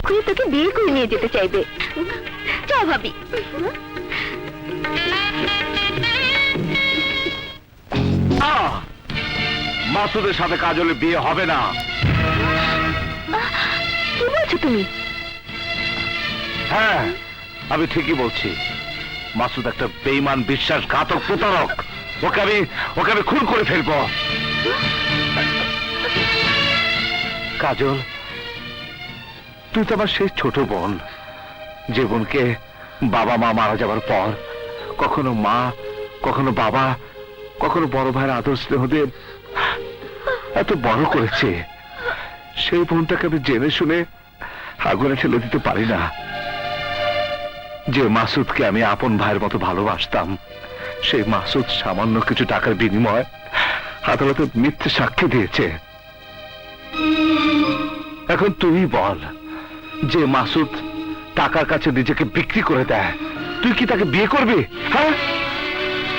এক্ষুনি তোকে বিয়ে করে নিয়ে যেতে চাইবে। চল ভাবি। মাসুদের সাথে কাজলের বিয়ে হবে না। কি বলছো তুমি? হ্যাঁ, আমি ঠিকই বলছি। মাসুদ একটা বেঈমান, বিশ্বাসঘাতক, প্রতারক। ওকে আমি খুন করে ফেলবো। কাজল, তুই তো আমার সেই ছোট বোন, যে বোনকে বাবা মা মারা যাবার পর কখনো মা, কখনো বাবা, কখনো বড় ভাইয়ের আদর স্নেহ দিয়ে এত বড় করেছে। সেই বোনটাকে আমি জেনে শুনে আগুনে ঠেলে দিতে পারি না। যে মাসুদকে আমি আপন ভাইয়ের মতো ভালোবাসতাম, সেই মাসুদ সামান্য কিছু টাকার বিনিময়ে আদালতে মিথ্যে সাক্ষী দিয়েছে। এখন তুই বল, যে মাসুদ টাকার কাছে নিজেকে বিক্রি করে দেয়, তুই কি তাকে বিয়ে করবি? হ্যাঁ,